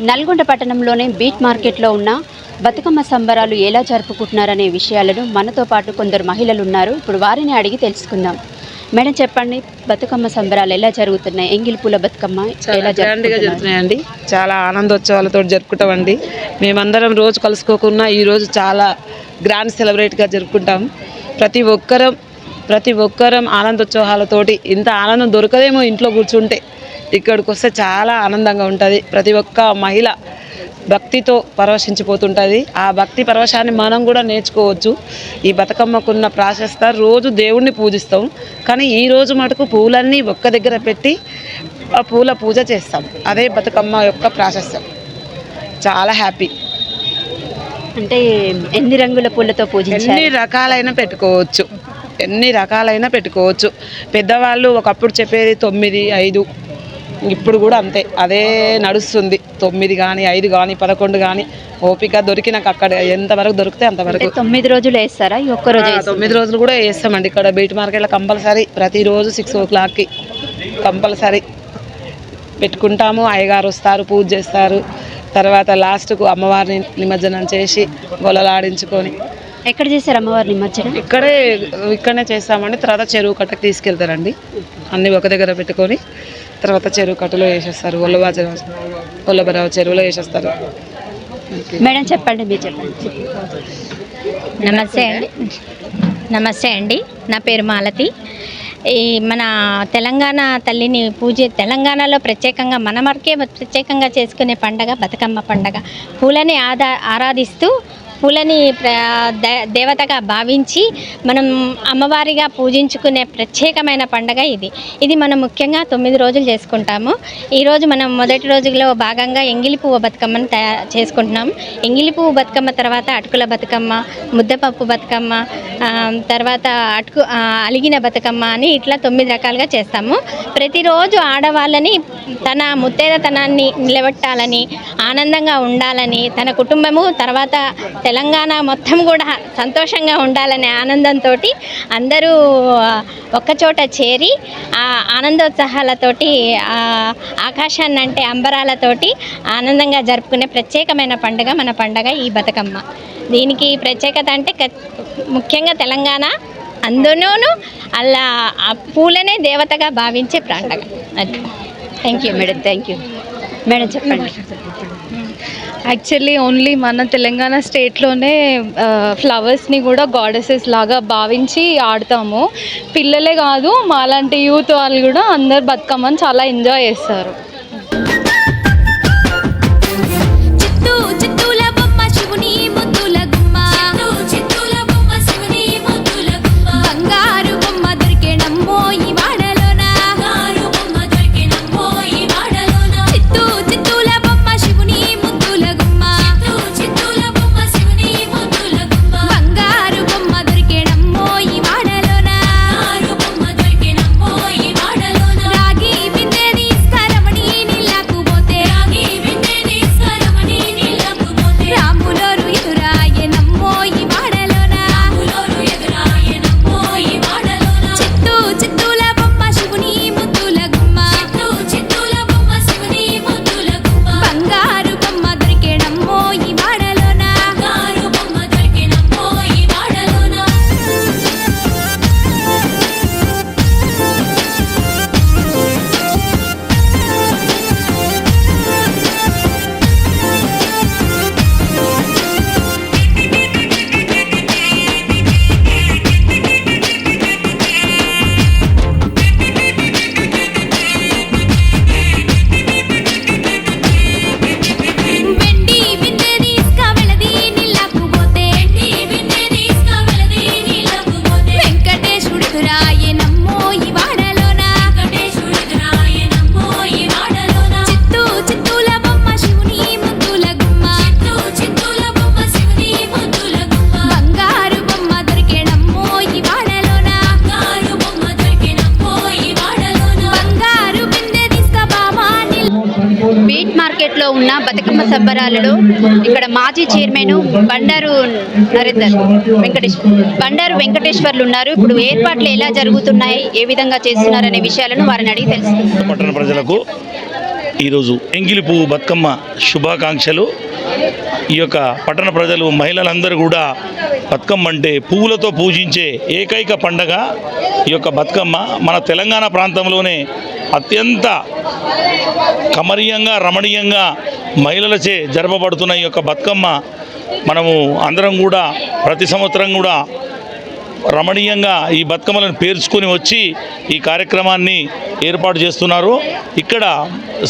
నల్గొండ పట్టణంలోని బీట్ మార్కెట్లో ఉన్న బతుకమ్మ సంబరాలు ఎలా జరుపుకుంటున్నారనే విషయాలను మనతో పాటు కొందరు మహిళలు ఉన్నారు. ఇప్పుడు వారిని అడిగి తెలుసుకుందాం. మేడం చెప్పండి, బతుకమ్మ సంబరాలు ఎలా జరుగుతున్నాయి? ఎంగిలి పూల బతుకమ్మ ఎలా జరుగుతున్నాయండి? చాలా ఆనందోత్సవాలతో జరుపుకుంటామండి. మేమందరం రోజు కలుసుకోకున్నా ఈరోజు చాలా గ్రాండ్ సెలబ్రేట్గా జరుపుకుంటాం. ప్రతి ఒక్కరం ఆనందోత్సవాలతోటి ఇంత ఆనందం దొరకదేమో ఇంట్లో కూర్చుంటే. ఇక్కడికి వస్తే చాలా ఆనందంగా ఉంటుంది. ప్రతి ఒక్క మహిళ భక్తితో పరవశించిపోతుంటుంది. ఆ భక్తి పరవశాన్ని మనం కూడా నేర్చుకోవచ్చు. ఈ బతుకమ్మకున్న ప్రాశస్త రోజు దేవుణ్ణి పూజిస్తాం, కానీ ఈరోజు మటుకు పూలన్నీ ఒక్క దగ్గర పెట్టి ఆ పూల పూజ చేస్తాం. అదే బతుకమ్మ యొక్క ప్రాశస్తం. చాలా హ్యాపీ. అంటే ఎన్ని రంగుల పూలతో పూజ? ఎన్ని రకాలైన పెట్టుకోవచ్చు. పెద్దవాళ్ళు ఒకప్పుడు చెప్పేది 9, 5, ఇప్పుడు కూడా అంతే, అదే నడుస్తుంది. 9 కానీ 5 కానీ 11 కానీ ఓపిక దొరికినాక అక్కడ ఎంతవరకు దొరికితే అంతవరకు. 9 రోజులు వేస్తారా? ఒక్కరోజు? 9 రోజులు కూడా వేస్తామండి. ఇక్కడ బీట్ మార్కెట్లో కంపల్సరీ ప్రతిరోజు 6 o'clockకి కంపల్సరీ పెట్టుకుంటాము. అయ్యగారు వస్తారు, పూజ చేస్తారు. తర్వాత లాస్ట్కు అమ్మవారిని నిమజ్జనం చేసి గొల్లలాడించుకొని. ఎక్కడ చేస్తారు అమ్మవారి నిమజ్జనం? ఇక్కడనే చేస్తామండి. తర్వాత చెరువు కట్టకు తీసుకెళ్తారండి. అన్నీ ఒక దగ్గర పెట్టుకొని తర్వాత చెరువు కట్టలో వేసేస్తారు. వల్లభరావు చెరువులో వేసేస్తారు. మేడం చెప్పండి, మీరు చెప్పండి. నమస్తే అండి, నా పేరు మాలతి. ఈ మన తెలంగాణ తల్లిని తెలంగాణలో ప్రత్యేకంగా ప్రత్యేకంగా చేసుకునే పండగ బతుకమ్మ పండగ. పూలని ఆరాధిస్తూ పూలని దేవతగా భావించి మనం అమ్మవారిగా పూజించుకునే ప్రత్యేకమైన పండగ ఇది మనం ముఖ్యంగా 9 రోజులు చేసుకుంటాము. ఈరోజు మనం మొదటి రోజులో భాగంగా ఎంగిలి పువ్వు బతుకమ్మను చేసుకుంటున్నాం. ఎంగిలి పువ్వు బతుకమ్మ తర్వాత అటుకుల బతుకమ్మ, ముద్దపప్పు బతుకమ్మ, తర్వాత అలిగిన బతుకమ్మ అని ఇట్లా 9 రకాలుగా చేస్తాము. ప్రతిరోజు ఆడవాళ్ళని తన ముత్తైదతనాన్ని నిలబెట్టాలని, ఆనందంగా ఉండాలని, తన కుటుంబము తర్వాత తెలంగాణ మొత్తం కూడా సంతోషంగా ఉండాలనే ఆనందంతో అందరూ ఒక్కచోట చేరి ఆ ఆనందోత్సాహాలతోటి ఆకాశాన్ని అంటే అంబరాలతోటి ఆనందంగా జరుపుకునే ప్రత్యేకమైన పండుగ మన పండుగ ఈ బతుకమ్మ. దీనికి ప్రత్యేకత అంటే ముఖ్యంగా తెలంగాణ అందులోనూ అలా ఆ పూలనే దేవతగా భావించే పండుగ అది. Thank you madam. Thank you madam. చెప్పండి. యాక్చువల్లీ ఓన్లీ మన తెలంగాణ స్టేట్లోనే ఫ్లవర్స్ని కూడా గాడెసెస్ లాగా భావించి ఆడతాము. పిల్లలే కాదు, మాలాంటి యూత్ వాళ్ళు కూడా అందరు బతుకమ్మని చాలా ఎంజాయ్ చేస్తారు. రాగి బిందె తీసుకురమణి బతుకమ్మ సంబరాలలో ఇక్కడ మాజీ చైర్మన్ బండారు వెంకటేశ్వర్లు ఉన్నారు. ఇప్పుడు ఏర్పాట్లు ఎలా జరుగుతున్నాయి, ఏ విధంగా చేస్తున్నారనే విషయాలను వారిని అడిగి తెలుసుకుందాం. పట్టణ ప్రజలకు ఈరోజు ఎంగిలి పువ్వు బతుకమ్మ శుభాకాంక్షలు. ఈ యొక్క పట్టణ ప్రజలు మహిళలందరూ కూడా బతుకమ్మ అంటే పువ్వులతో పూజించే ఏకైక పండగ ఈ యొక్క బతుకమ్మ. మన తెలంగాణ ప్రాంతంలోనే అత్యంత కమనీయంగా రమణీయంగా మహిళలచే జరపబడుతున్న ఈ యొక్క బతుకమ్మ మనము అందరం కూడా ప్రతి సంవత్సరం కూడా రమణీయంగా ఈ బతుకమ్మలను పేర్చుకొని వచ్చి ఈ కార్యక్రమాన్ని ఏర్పాటు చేస్తున్నారు. ఇక్కడ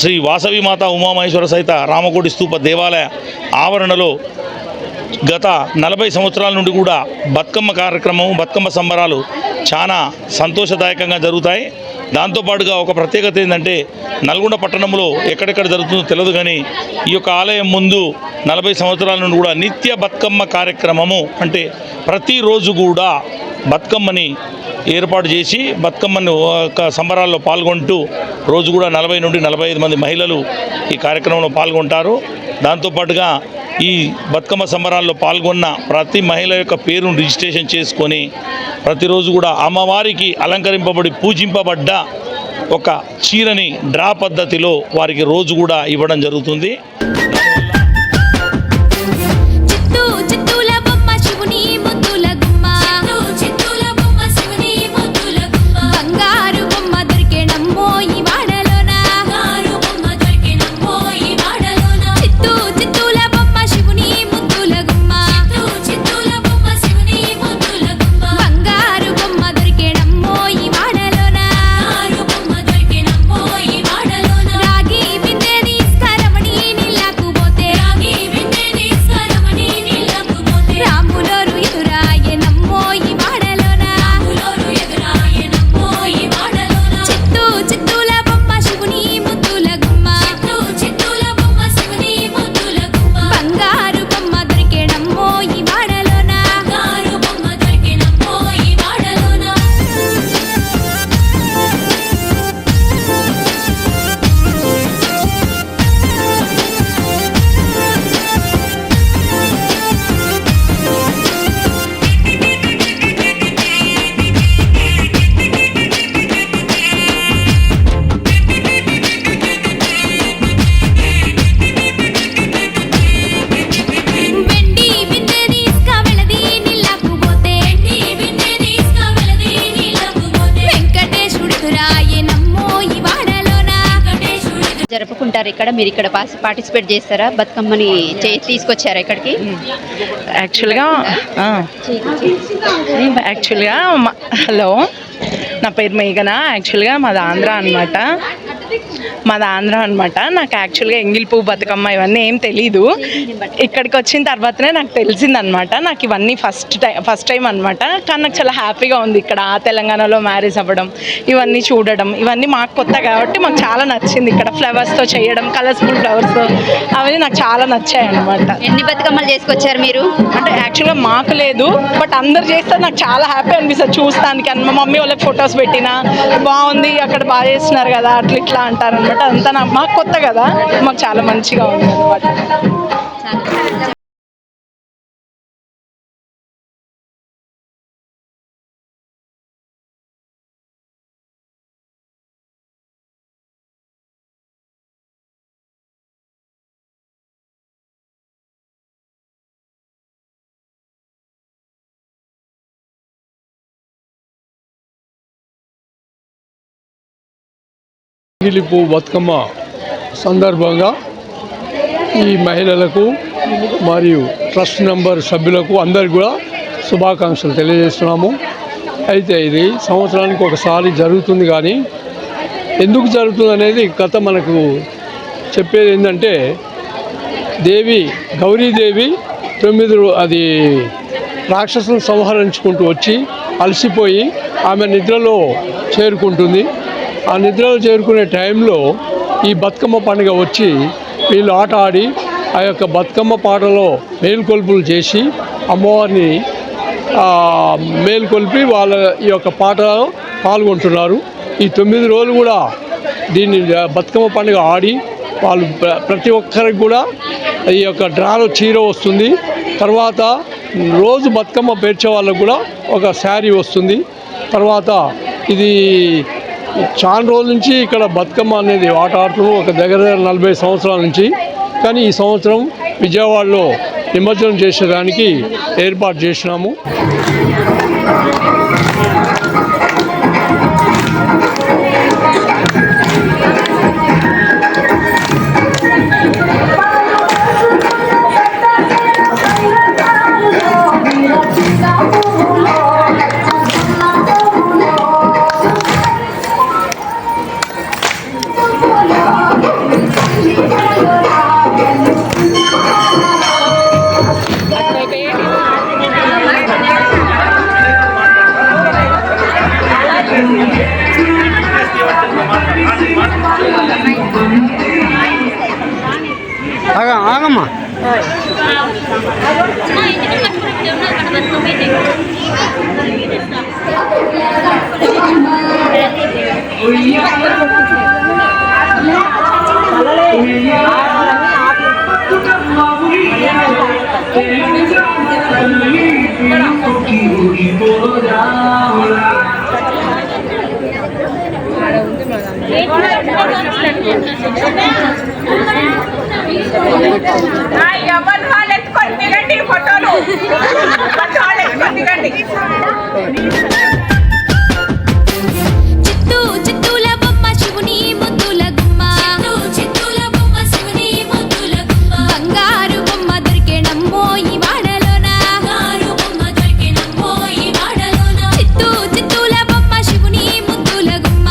శ్రీ వాసవి మాత ఉమామహేశ్వర సహిత రామకోటి స్తూప దేవాలయ ఆవరణలో గత 40 సంవత్సరాల నుండి కూడా బతుకమ్మ కార్యక్రమం, బతుకమ్మ సంబరాలు చాలా సంతోషదాయకంగా జరుగుతాయి. దాంతోపాటుగా ఒక ప్రత్యేకత ఏంటంటే నల్గొండ పట్టణంలో ఎక్కడెక్కడ జరుగుతుందో తెలియదు, కానీ ఈ యొక్క ఆలయం ముందు 40 సంవత్సరాల నుండి కూడా నిత్య బతుకమ్మ కార్యక్రమము అంటే ప్రతిరోజు కూడా బతుకమ్మని ఏర్పాటు చేసి బతుకమ్మను సంబరాల్లో పాల్గొంటూ రోజు కూడా 40 నుండి 45 మంది మహిళలు ఈ కార్యక్రమంలో పాల్గొంటారు. దాంతోపాటుగా ఈ బతుకమ్మ సంబరాల్లో పాల్గొన్న ప్రతి మహిళ యొక్క పేరును రిజిస్ట్రేషన్ చేసుకొని ప్రతిరోజు కూడా అమ్మవారికి అలంకరింపబడి పూజింపబడ్డ ఒక చీరని డ్రా పద్ధతిలో వారికి రోజు కూడా ఇవ్వడం జరుగుతుంది. జరుపుకుంటారు ఇక్కడ. మీరు ఇక్కడ పార్టిసిపేట్ చేస్తారా? బతుకమ్మని తీసుకొచ్చారా ఇక్కడికి? యాక్చువల్గా హలో, నా పేరు మేఘన. యాక్చువల్గా మాది ఆంధ్ర అనమాట. నాకు యాక్చువల్గా ఎంగిల్ పువ్వు బతుకమ్మ ఇవన్నీ ఏం తెలీదు. ఇక్కడికి వచ్చిన తర్వాతనే నాకు తెలిసిందనమాట. నాకు ఇవన్నీ ఫస్ట్ టైం అనమాట. కానీ నాకు చాలా హ్యాపీగా ఉంది ఇక్కడ తెలంగాణలో మ్యారేజ్ అవ్వడం, ఇవన్నీ చూడడం, ఇవన్నీ మాకు కొత్త కాబట్టి మాకు చాలా నచ్చింది. ఇక్కడ ఫ్లవర్స్తో చేయడం, కలర్ఫుల్ ఫ్లవర్స్తో, అవన్నీ నాకు చాలా నచ్చాయి అనమాట. ఎన్ని బతుకమ్మలు చేసుకొచ్చారు మీరు? అంటే యాక్చువల్గా మాకు లేదు, బట్ అందరు చేస్తే నాకు చాలా హ్యాపీ అనిపిస్తుంది చూస్తానికి. అని మా మమ్మీ వాళ్ళకి ఫొటోస్ పెట్టినా బాగుంది, అక్కడ బాగా చేస్తున్నారు కదా, అట్లా ఇట్లా అంటారనమాట. అంతా మాకు కొత్త కదా, మాకు చాలా మంచిగా ఉంది అనమాట. ఎంగిలి పువ్వు బతుకమ్మ సందర్భంగా ఈ మహిళలకు మరియు ట్రస్ట్ నంబర్ సభ్యులకు అందరికీ కూడా శుభాకాంక్షలు తెలియజేస్తున్నాము. అయితే ఇది సంవత్సరానికి ఒకసారి జరుగుతుంది, కానీ ఎందుకు జరుగుతుంది అనేది కథ మనకు చెప్పేది ఏంటంటే, గౌరీదేవి 9 రాక్షసులను సంహరించుకుంటూ వచ్చి అలసిపోయి ఆమె నిద్రలో చేరుకుంటుంది. ఆ నిద్రలో చేరుకునే టైంలో ఈ బతుకమ్మ పండుగ వచ్చి వీళ్ళు ఆట ఆడి ఆ యొక్క బతుకమ్మ పాటలో మేలుకొల్పులు చేసి అమ్మవారిని మేలుకొల్పి వాళ్ళ ఈ యొక్క పాటలో పాల్గొంటున్నారు. ఈ 9 రోజులు కూడా దీన్ని బతుకమ్మ పండుగ ఆడి వాళ్ళు ప్రతి ఒక్కరికి కూడా ఈ యొక్క డ్రాలో చీర వస్తుంది. తర్వాత రోజు బతుకమ్మ పేర్చే వాళ్ళకు కూడా ఒక శారీ వస్తుంది. తర్వాత ఇది చాలా రోజుల నుంచి ఇక్కడ బతుకమ్మ అనేది ఆట ఆడుతున్నాం, ఒక దగ్గర 40 సంవత్సరాల నుంచి. కానీ ఈ సంవత్సరం విజయవాడలో నిమజ్జనం చేసేదానికి ఏర్పాటు చేసినాము. ఆగమ్మా చిత్తూల బొమ్మ శివుని ముద్దుల గుమ్మ, చిత్తూల బొమ్మ శివుని ముద్దుల గుమ్మ, బంగారు బొమ్మ దొరికెనమ్మో ఈ వాడలోన, బంగారు బొమ్మ దొరికెనమ్మో ఈ వాడలోన, చిత్తూల బొమ్మ శివుని ముద్దుల గుమ్మ,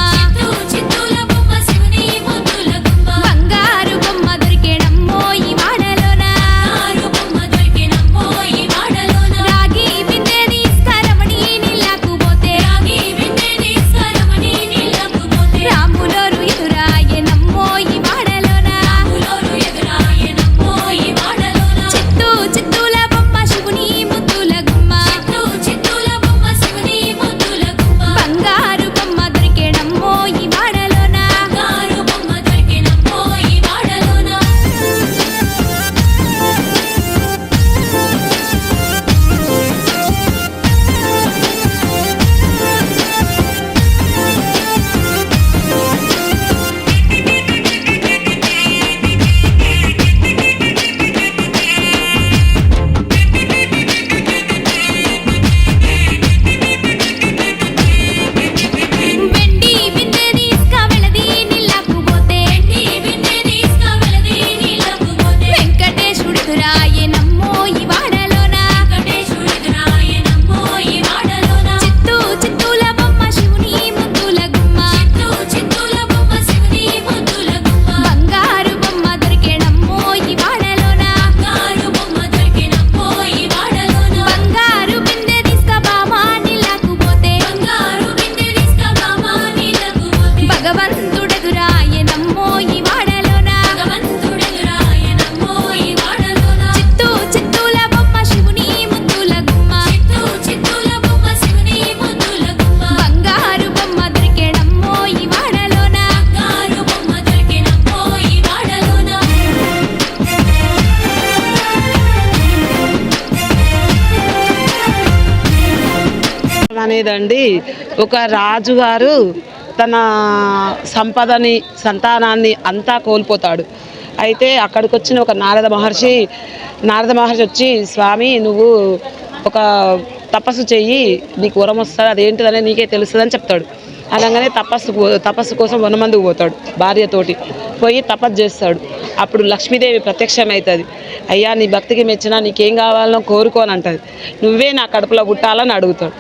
చిత్తూల బొమ్మ శివుని ముద్దుల గుమ్మ, బంగారు బొమ్మ దొరికెనమ్మో ఈ వాడలోన, బంగారు బొమ్మ దొరికెనమ్మో ఈ వాడలోన, రాగి బిందె తీసుకరమణి నీళ్ళకు పోతే, రాగి బిందె తీసుకరమణి నీళ్ళకు పోతే, రాములోరు ఎదురాయనమ్మో ఈ వాడలోన, రాములోరు ఎదురాయనమ్మో ఈ వాడలోన, చిత్తూల బొమ్మ శివుని ముద్దుల గుమ్మ, చిత్తూల బొమ్మ శివుని ముద్దుల గుమ్మ, బంగారు బొమ్మ దొరికెనమ్మో ఈ వాడలోన, బంగారు బొమ్మ దొరికెనమ్మో ఈ వాడలోన. వెండి బిందె తీసుకవెళది నీళ్ళకు పోతే, వెండి బిందె తీసుకవెళది నీళ్ళకు పోతే, వెంకటేశుడెదురాయనమ్మో ఈ వాడలోన, వెంకటేశుడెదురాయనమ్మో ఈ వాడలోన, చిత్తూల బొమ్మ శివుని ముద్దుల గుమ్మ, చిత్తూల బొమ్మ శివుని ముద్దుల గుమ్మ, బంగారు బొమ్మ దొరికెనమ్మో ఈ వాడలోన, బంగారు బొమ్మ దొరికెనమ్మో ఈ వాడలోన, బంగారు బిందె తీసుకబామా నీళ్ళకు పోతే, బంగారు బిందె తీసుకబామా నీళ్ళకు పోతే, భగవంతుడెదురాయనమ్మో ఈ వాడలోన, భగవంతుడెదురాయనమ్మో ఈ వాడలోన, చిత్తూల బొమ్మ శివుని ముద్దుల గుమ్మ, చిత్తూల బొమ్మ శివుని ముద్దుల గుమ్మ, బంగారు బొమ్మ దొరికెనమ్మో ఈ వాడలోన, బంగారు బొమ్మ దొరికెనమ్మో ఈ వాడలోన. అనేదండి ఒక రాజుగారు తన సంపదని సంతానాన్ని అంతా కోల్పోతాడు. అయితే అక్కడికి వచ్చిన ఒక నారద మహర్షి వచ్చి, స్వామి నువ్వు ఒక తపస్సు చెయ్యి, నీకు వరం వస్తుంది, అదేంటిదనే నీకే తెలుస్తుందని చెప్తాడు. అనగానే తపస్సు కోసం వనమందుకు పోతాడు భార్యతోటి. పోయి తపస్సు చేస్తాడు. అప్పుడు లక్ష్మీదేవి ప్రత్యక్షమవుతుంది. అయ్యా నీ భక్తికి మెచ్చినా నీకేం కావాలనో కోరుకోని అంటుంది. నువ్వే నా కడుపులో పుట్టాలని అడుగుతాడు.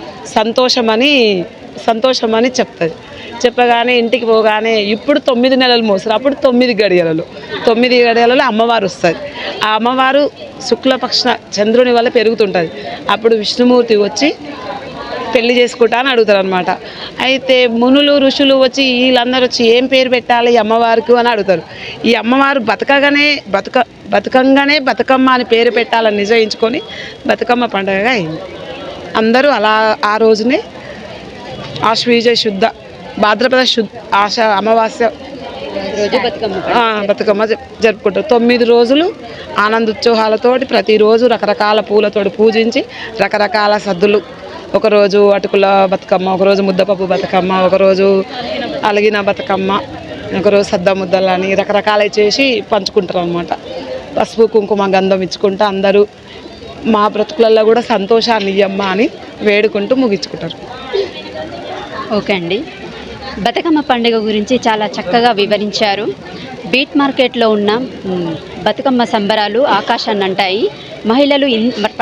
సంతోషమని చెప్తుంది. చెప్పగానే ఇంటికి పోగానే ఇప్పుడు 9 నెలలు మోస్తారు. అప్పుడు 9 గడియలలో అమ్మవారు వస్తుంది. ఆ అమ్మవారు శుక్లపక్ష చంద్రుని వల్ల పెరుగుతుంటుంది. అప్పుడు విష్ణుమూర్తి వచ్చి పెళ్లి చేసుకుంటా అని అడుగుతారు అనమాట. అయితే మునులు ఋషులు వచ్చి వీళ్ళందరూ వచ్చి ఏం పేరు పెట్టాలి ఈ అమ్మవారికి అని అడుగుతారు. ఈ అమ్మవారు బతుకంగానే బతుకమ్మ అని పేరు పెట్టాలని నిశ్చయించుకొని బతుకమ్మ పండుగగా అయింది. అందరూ అలా ఆ రోజునే ఆశ్వీజ శుద్ధ భాద్రపద అమావాస్య రోజు బతుకమ్మ బతుకమ్మ జరుపుకుంటారు. 9 రోజులు ఆనందోత్సవాలతోటి ప్రతిరోజు రకరకాల పూలతోటి పూజించి రకరకాల సద్దులు, ఒకరోజు అటుకుల బతుకమ్మ, ఒకరోజు ముద్దపప్పు బతుకమ్మ, ఒకరోజు అలిగిన బతుకమ్మ, ఒకరోజు సద్ద ముద్దలని రకరకాలవి చేసి పంచుకుంటారు అనమాట. పసుపు కుంకుమ గంధం ఇచ్చుకుంటూ అందరూ మా బ్రతుకులలో కూడా సంతోషాన్ని ఇయ్యమ్మ అని వేడుకుంటూ ముగించుకుంటారు. ఓకే అండి, బతుకమ్మ పండుగ గురించి చాలా చక్కగా వివరించారు. బీట్ మార్కెట్లో ఉన్న బతుకమ్మ సంబరాలు ఆకాశాన్ని అంటాయి. మహిళలు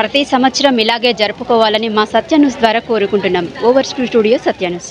ప్రతి సంవత్సరం ఇలాగే జరుపుకోవాలని మా సత్య న్యూస్ ద్వారా కోరుకుంటున్నాం. Over to studio Satya news.